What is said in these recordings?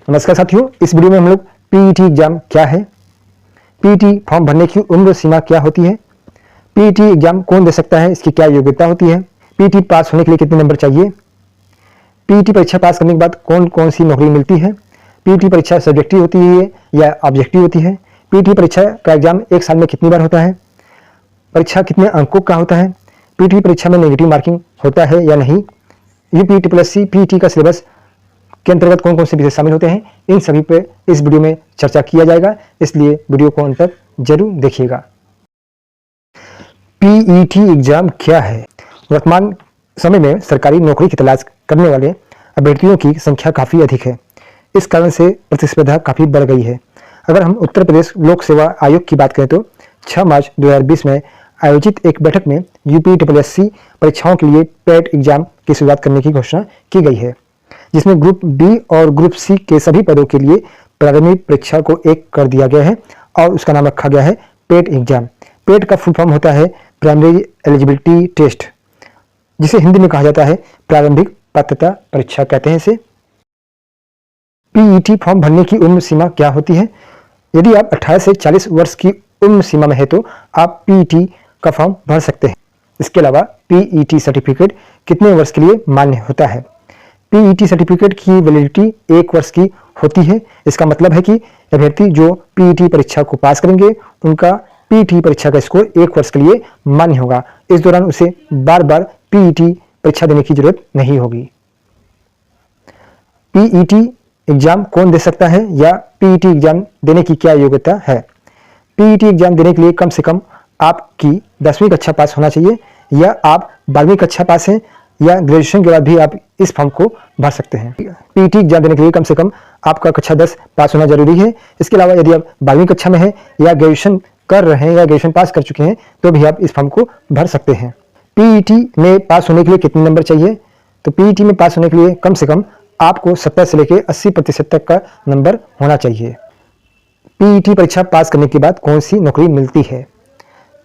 नमस्कार साथियों, इस वीडियो में हम लोग पीईटी एग्जाम क्या है, पीईटी फॉर्म भरने की उम्र सीमा क्या होती है, पीईटी एग्जाम कौन दे सकता है, इसकी क्या योग्यता होती है, पीईटी पास होने के लिए कितने नंबर चाहिए, पीईटी परीक्षा पास करने के बाद कौन कौन सी नौकरी मिलती है, पीईटी परीक्षा सब्जेक्टिव होती है या ऑब्जेक्टिव होती है, पीईटी परीक्षा का एग्जाम एक साल में कितनी बार होता है, परीक्षा कितने अंकों का होता है, पीईटी परीक्षा में नेगेटिव मार्किंग होता है या नहीं, यूपीटीपीएससी पीईटी का सिलेबस के अंतर्गत कौन कौन से विषय शामिल होते हैं, इन सभी पे इस वीडियो में चर्चा किया जाएगा, इसलिए वीडियो को अंत तक जरूर देखिएगा। पीईटी एग्जाम क्या है? वर्तमान समय में सरकारी नौकरी की तलाश करने वाले अभ्यर्थियों की संख्या काफ़ी अधिक है। इस कारण से प्रतिस्पर्धा काफ़ी बढ़ गई है। अगर हम उत्तर प्रदेश लोक सेवा आयोग की बात करें तो 6 मार्च 2020 में आयोजित एक बैठक में यूपीटीपीएससी परीक्षाओं के लिए पेट एग्जाम की शुरुआत करने की घोषणा की गई है, जिसमें ग्रुप बी और ग्रुप सी के सभी पदों के लिए प्रारंभिक परीक्षा को एक कर दिया गया है और उसका नाम रखा गया है पेट एग्जाम। पेट का फुल फॉर्म होता है प्राइमरी एलिजिबिलिटी टेस्ट, जिसे हिंदी में कहा जाता है प्रारंभिक पात्रता परीक्षा कहते हैं इसे। पीईटी फॉर्म भरने की उम्र सीमा क्या होती है? यदि आप 18 से 40 वर्ष की उम्र सीमा में है तो आप पीईटी का फॉर्म भर सकते हैं। इसके अलावा पीईटी सर्टिफिकेट कितने वर्ष के लिए मान्य होता है? पीईटी सर्टिफिकेट की वैलिडिटी 1 वर्ष की होती है। इसका मतलब है कि अभ्यर्थी जो पीईटी परीक्षा को पास करेंगे उनका पीईटी परीक्षा का स्कोर 1 वर्ष के लिए मान्य होगा। इस दौरान उसे बार बार पीईटी परीक्षा देने की जरूरत नहीं होगी। पीईटी एग्जाम कौन दे सकता है या पीईटी एग्जाम देने की क्या योग्यता है? पीईटी एग्जाम देने के लिए कम से कम आपकी 10वीं कक्षा पास होना चाहिए या आप 12वीं कक्षा पास हैं या ग्रेजुएशन के बाद भी आप इस फॉर्म को भर सकते हैं। पीईटी एग्जाम देने के लिए कम से कम आपका कक्षा 10 पास होना जरूरी है। इसके अलावा यदि आप 12वीं कक्षा में हैं या ग्रेजुएशन कर रहे हैं या ग्रेजुएशन पास कर चुके हैं तो भी आप इस फॉर्म को भर सकते हैं। पीईटी में पास होने के लिए कितने नंबर चाहिए? तो पीईटी में पास होने के लिए कम से कम आपको 70 से लेकर 80% तक का नंबर होना चाहिए। पीईटी परीक्षा पास करने के बाद कौन सी नौकरी मिलती है?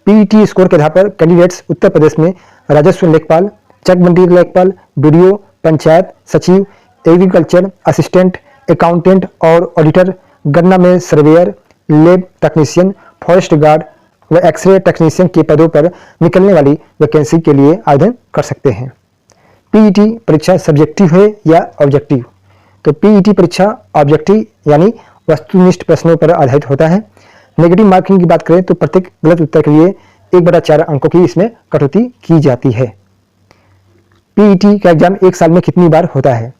पीईटी स्कोर के आधार पर कैंडिडेट्स उत्तर प्रदेश में राजस्व लेखपाल, चकबंदी लेखपाल, बीडीओ, पंचायत सचिव, एग्रीकल्चर असिस्टेंट, अकाउंटेंट और ऑडिटर, गन्ना में surveyor, lab technician, forest guard व एक्सरे टेक्नीशियन के पदों पर निकलने वाली वैकेंसी के लिए आवेदन कर सकते हैं। पीईटी परीक्षा सब्जेक्टिव है या ऑब्जेक्टिव? तो पीईटी परीक्षा ऑब्जेक्टिव यानी वस्तुनिष्ठ प्रश्नों पर आधारित होता है। नेगेटिव मार्किंग की बात करें तो प्रत्येक गलत उत्तर के लिए 1/4 अंकों की इसमें कटौती की जाती है। पीईटी का एग्जाम एक साल में कितनी बार होता है?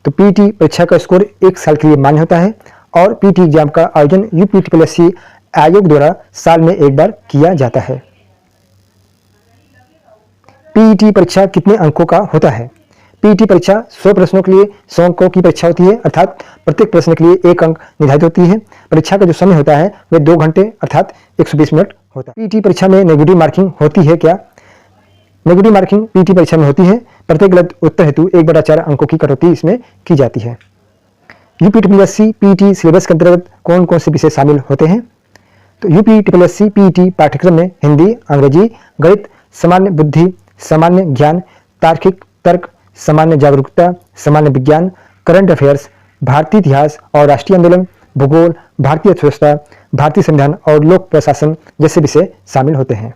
तो पीईटी परीक्षा का स्कोर 1 साल के लिए मान्य होता है और पीईटी एग्जाम का आयोजन यूपीटीपीएससी आयोग द्वारा साल में 1 बार किया जाता है। पीईटी परीक्षा कितने अंकों का होता है? पीईटी परीक्षा 100 प्रश्नों के लिए 100 अंकों की परीक्षा होती है, अर्थात प्रत्येक प्रश्न के लिए 1 अंक निर्धारित होती है। परीक्षा का जो समय होता है वह 2 घंटे अर्थात 120 मिनट होता है। पीईटी परीक्षा में नेगेटिव मार्किंग होती है क्या? नेगेटिव मार्किंग पीईटी परीक्षा में होती है। प्रत्येक गलत उत्तर हेतु 1/4 अंकों की कटौती इसमें की जाती है। यूपीटीपीएससी पीईटी सिलेबस के अंतर्गत कौन कौन से विषय शामिल होते हैं? तो यूपीटीपीएससी पीईटी पाठ्यक्रम में हिंदी, अंग्रेजी, गणित, सामान्य बुद्धि, सामान्य ज्ञान, तार्किक तर्क, सामान्य जागरूकता, सामान्य विज्ञान, करंट अफेयर्स, भारतीय इतिहास और राष्ट्रीय आंदोलन, भूगोल, भारतीय अर्थव्यवस्था, भारतीय संविधान और लोक प्रशासन जैसे विषय शामिल होते हैं।